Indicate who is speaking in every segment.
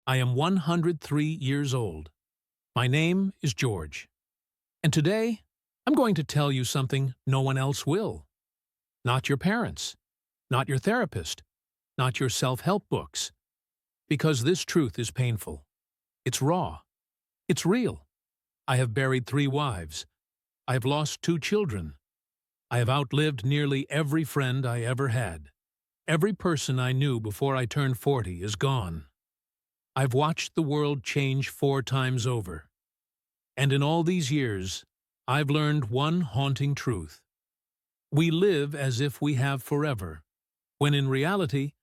Speaker 1: I am 103 years old. My name is George. And today, I'm going to tell you something no one else will. Not your parents, not your therapist, not your self-help books. Because this truth is painful. It's raw. It's real. I have buried 3 wives. I have lost 2 children. I have outlived nearly every friend I ever had. Every person I knew before I turned 40 is gone. I've watched the world change 4 times over. And in all these years, I've learned one haunting truth. We live as if we have forever, when in reality,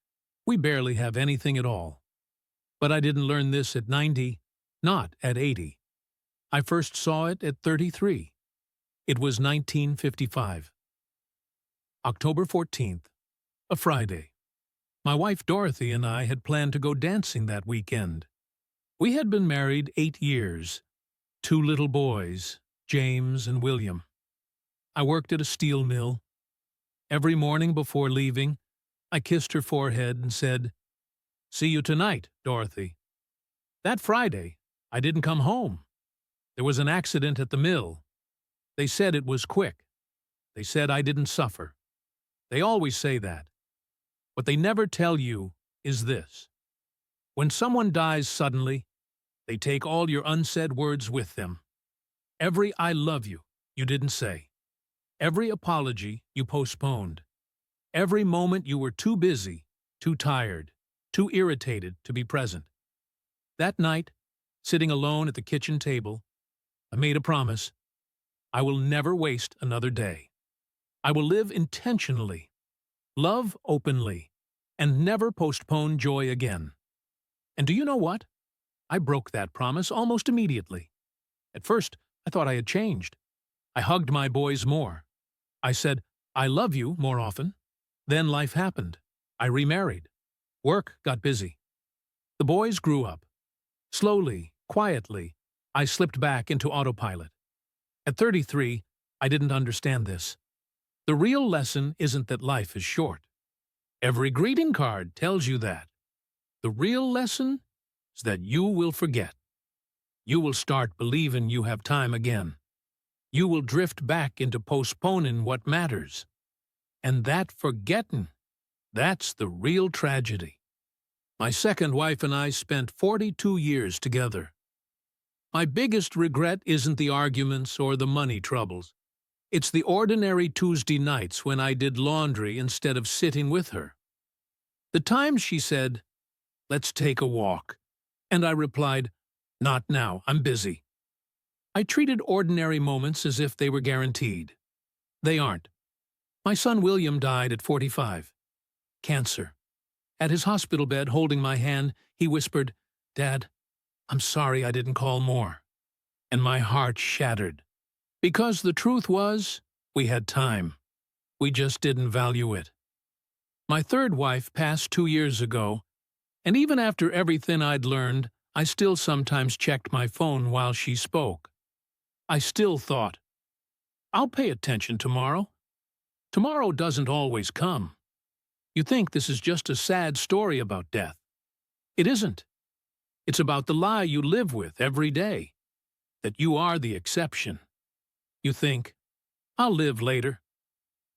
Speaker 1: we barely have anything at all. But I didn't learn this at 90, not at 80. I first saw it at 33. It was 1955. October 14th, a Friday. My wife Dorothy and I had planned to go dancing that weekend. We had been married 8 years, 2 little boys, James and William. I worked at a steel mill. Every morning before leaving, I kissed her forehead and said, "See you tonight, Dorothy." That Friday, I didn't come home. There was an accident at the mill. They said it was quick. They said I didn't suffer. They always say that. What they never tell you is this. When someone dies suddenly, they take all your unsaid words with them. Every "I love you" you didn't say. Every apology you postponed. Every moment you were too busy, too tired, too irritated to be present. That night, sitting alone at the kitchen table, I made a promise. I will never waste another day. I will live intentionally, love openly, and never postpone joy again. And do you know what? I broke that promise almost immediately. At first, I thought I had changed. I hugged my boys more. I said, "I love you" more often. Then life happened. I remarried. Work got busy. The boys grew up. Slowly, quietly, I slipped back into autopilot. At 33, I didn't understand this. The real lesson isn't that life is short. Every greeting card tells you that. The real lesson is that you will forget. You will start believing you have time again. You will drift back into postponing what matters. And that forgetting, that's the real tragedy. My second wife and I spent 42 years together. My biggest regret isn't the arguments or the money troubles. It's the ordinary Tuesday nights when I did laundry instead of sitting with her. The times she said, "Let's take a walk," and I replied, "Not now, I'm busy." I treated ordinary moments as if they were guaranteed. They aren't. My son William died at 45. Cancer. At his hospital bed, holding my hand, he whispered, "Dad, I'm sorry I didn't call more." And my heart shattered. Because the truth was, we had time. We just didn't value it. My third wife passed 2 years ago, and even after everything I'd learned, I still sometimes checked my phone while she spoke. I still thought, "I'll pay attention tomorrow." Tomorrow doesn't always come. You think this is just a sad story about death. It isn't. It's about the lie you live with every day, that you are the exception. You think, "I'll live later."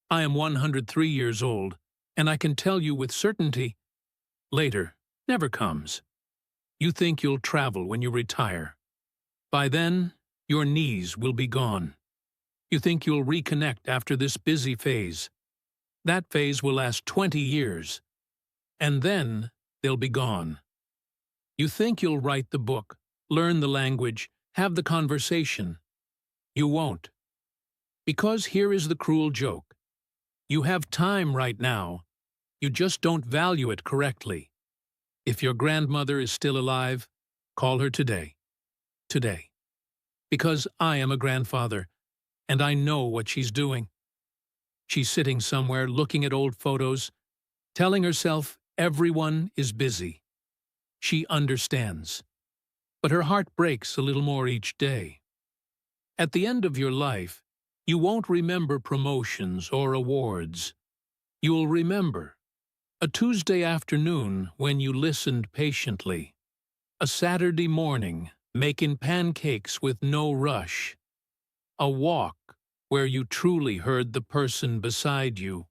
Speaker 1: I am 103 years old, and I can tell you with certainty, later never comes. You think you'll travel when you retire. By then, your knees will be gone. You think you'll reconnect after this busy phase. That phase will last 20 years, and then they'll be gone. You think you'll write the book, learn the language, have the conversation. You won't. Because here is the cruel joke. You have time right now. You just don't value it correctly. If your grandmother is still alive, call her today. Today. Because I am a grandfather, and I know what she's doing. She's sitting somewhere looking at old photos, telling herself everyone is busy. She understands. But her heart breaks a little more each day. At the end of your life, you won't remember promotions or awards. You'll remember a Tuesday afternoon when you listened patiently, A Saturday morning, making pancakes with no rush. A walk where you truly heard the person beside you.